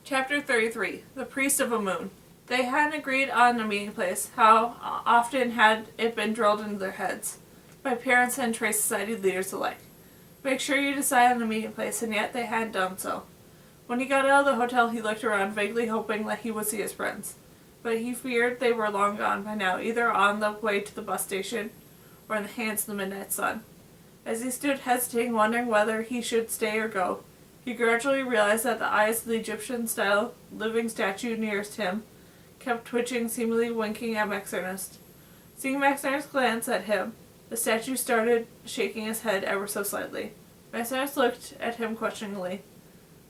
Chapter 33. The Priest of a Moon. They hadn't agreed on a meeting place. How often had it been drilled into their heads, by parents and Trace Society leaders alike. Make sure you decide on a meeting place, and yet they hadn't done so. When he got out of the hotel, he looked around, vaguely hoping that he would see his friends. But he feared they were long gone by now, either on the way to the bus station or in the hands of the midnight sun. As he stood hesitating, wondering whether he should stay or go, he gradually realized that the eyes of the Egyptian-style living statue nearest him kept twitching, seemingly winking at Max Ernest. Seeing Max Ernest glance at him, the statue started shaking his head ever so slightly. Max Ernest looked at him questioningly.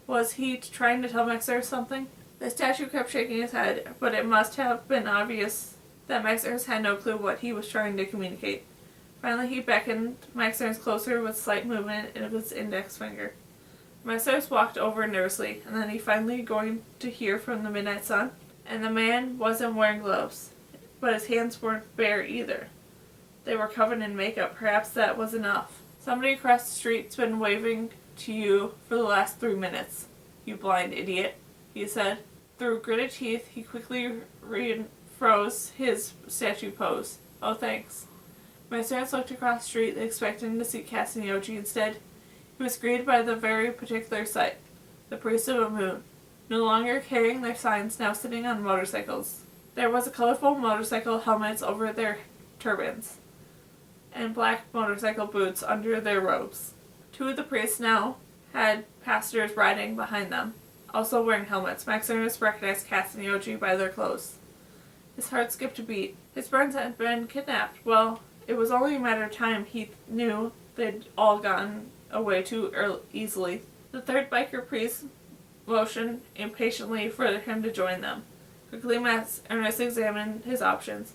Was he trying to tell Max Ernest something? The statue kept shaking his head, but it must have been obvious that Max Ernest had no clue what he was trying to communicate. Finally, he beckoned Max Ernest closer with a slight movement of his index finger. Max Ernest walked over nervously, and then he finally going to hear from the midnight sun. And the man wasn't wearing gloves, but his hands weren't bare either. They were covered in makeup. Perhaps that was enough. Somebody across the street's been waving to you for the last 3 minutes, you blind idiot, he said. Through gritted teeth, he quickly froze his statue pose. Oh, thanks. Max Ernest looked across the street, expecting to see Castanioji. Instead, he was greeted by the very particular sight. The priest of a moon, no longer carrying their signs, now sitting on motorcycles. There was a colorful motorcycle helmets over their turbans, and black motorcycle boots under their robes. Two of the priests now had passengers riding behind them, also wearing helmets. Max Ernest recognized Castanioji by their clothes. His heart skipped a beat. His friends had been kidnapped. Well, it was only a matter of time. He knew they'd all gotten away too easily. The third biker priest motioned impatiently for him to join them. Quickly, Max Ernest examined his options.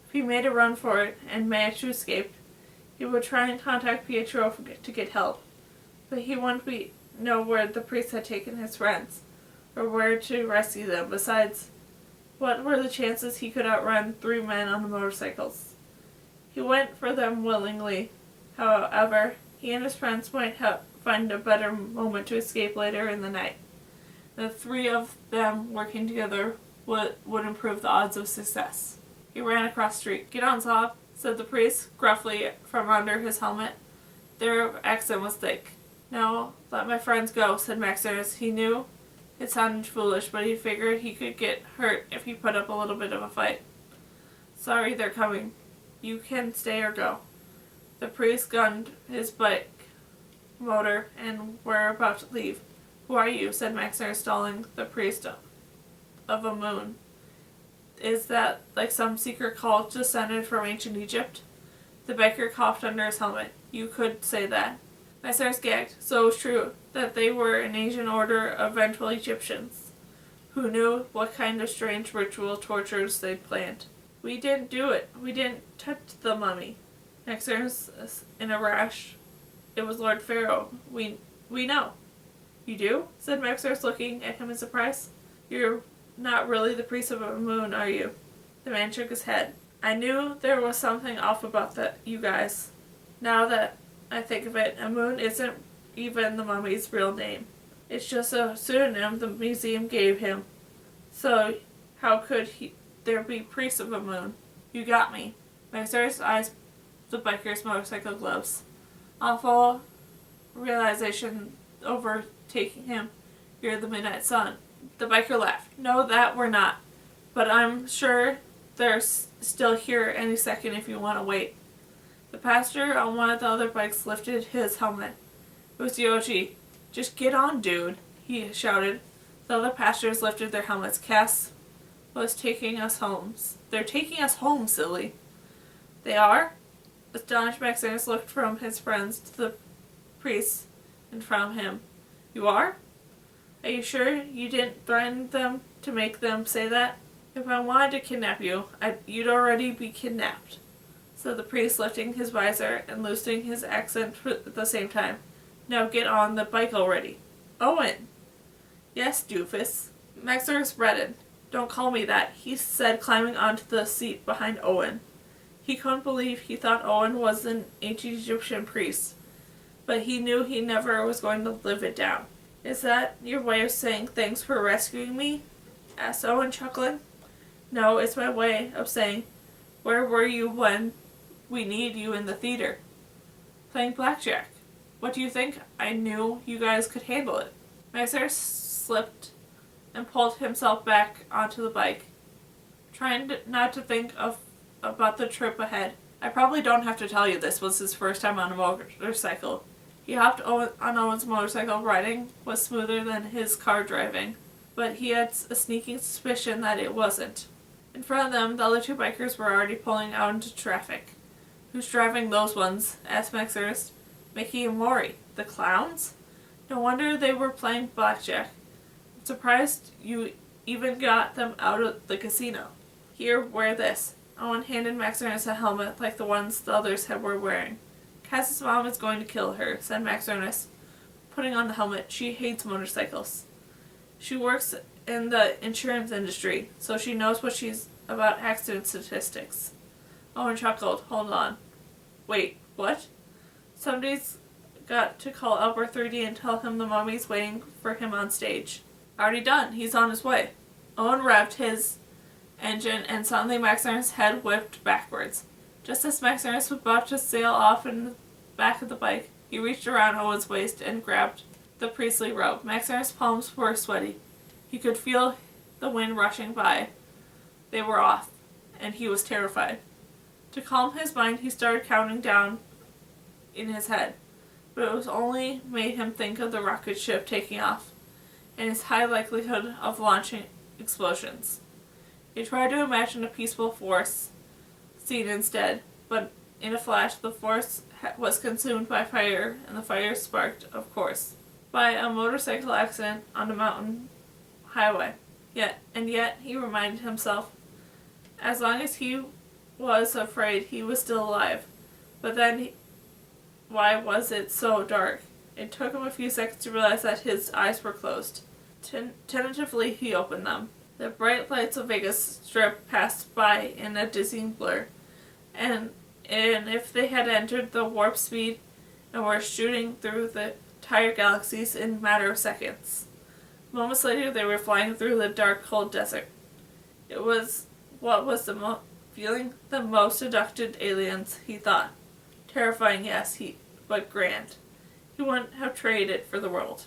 If he made a run for it and managed to escape, he would try and contact Pietro to get help. But he wouldn't know where the priest had taken his friends, or where to rescue them. Besides, what were the chances he could outrun 3 men on the motorcycles? He went for them willingly. However, he and his friends might find a better moment to escape later in the night. The 3 of them working together would improve the odds of success. He ran across the street. Get on, Zob, said the priest, gruffly from under his helmet. Their accent was thick. No, let my friends go, said Max Ernest. He knew it sounded foolish, but he figured he could get hurt if he put up a little bit of a fight. Sorry, they're coming. You can stay or go. The priest gunned his bike motor and were about to leave. Who are you? Said Max Ernest, stalling. The priest of a moon. Is that like some secret cult descended from ancient Egypt? The biker coughed under his helmet. You could say that. Max Ernest gagged. So it was true that they were an ancient order of vengeful Egyptians, who knew what kind of strange ritual tortures they'd planned. We didn't do it. We didn't touch the mummy. Max Ernest, in a rash. It was Lord Pharaoh. We know. You do? Said Max Ernest, looking at him in surprise. You're not really the priest of a moon, are you? The man shook his head. I knew there was something off about that, you guys. Now that I think of it, a moon isn't even the mummy's real name. It's just a pseudonym the museum gave him. So how could there be priest of a moon? You got me. Max Ernest eyes the biker's motorcycle gloves. Awful realization overtaking him. You're the midnight sun. The biker laughed. No, that we're not. But I'm sure they're still here any second if you want to wait. The passenger on one of the other bikes lifted his helmet. It was Yoji. Just get on, dude, he shouted. The other passengers lifted their helmets. Cass was taking us home. They're taking us home, silly. They are? Astonished, Max Ernest looked from his friends to the priest and from him. You are? Are you sure you didn't threaten them to make them say that? If I wanted to kidnap you, you'd already be kidnapped, said the priest, lifting his visor and loosening his accent at the same time. Now get on the bike already. Owen! Yes, doofus. Max Ernest reddened. Don't call me that, he said, climbing onto the seat behind Owen. He couldn't believe he thought Owen was an ancient Egyptian priest, but he knew he never was going to live it down. Is that your way of saying thanks for rescuing me? Asked Owen, chuckling. No, it's my way of saying, where were you when we need you in the theater? Playing blackjack. What do you think? I knew you guys could handle it. Maximus slipped and pulled himself back onto the bike, trying not to think about the trip ahead. I probably don't have to tell you this was his first time on a motorcycle. He hopped on Owen's motorcycle. Riding was smoother than his car driving, but he had a sneaking suspicion that it wasn't. In front of them, the other two bikers were already pulling out into traffic. Who's driving those ones? Asked Maximus. Mickey and Maury. The clowns? No wonder they were playing blackjack. I'm surprised you even got them out of the casino. Here, wear this. Owen handed Maximus a helmet like the ones the others were wearing. Cass's mom is going to kill her, said Maximus, putting on the helmet. She hates motorcycles. She works in the insurance industry, so she knows what she's about accident statistics. Owen chuckled. Hold on. Wait, what? Somebody's got to call Albert 3D and tell him the mummy's waiting for him on stage. Already done. He's on his way. Owen revved his engine and suddenly Maximus' head whipped backwards. Just as Maximus was about to sail off in the back of the bike, he reached around Owen's waist and grabbed the priestly robe. Maximus' palms were sweaty. He could feel the wind rushing by. They were off, and he was terrified. To calm his mind, he started counting down in his head, but it was only made him think of the rocket ship taking off, and its high likelihood of launching explosions. He tried to imagine a peaceful force scene instead, but in a flash the force was consumed by fire, and the fire sparked, of course, by a motorcycle accident on a mountain highway. Yet he reminded himself, as long as he was afraid, he was still alive. But then, why was it so dark? It took him a few seconds to realize that his eyes were closed. Tentatively, he opened them. The bright lights of Vegas Strip passed by in a dizzying blur, and if they had entered the warp speed and were shooting through the entire galaxies in a matter of seconds. Moments later, they were flying through the dark, cold desert. It was what was feeling the most abducted aliens, he thought. Terrifying, yes, but grand. He wouldn't have traded it for the world.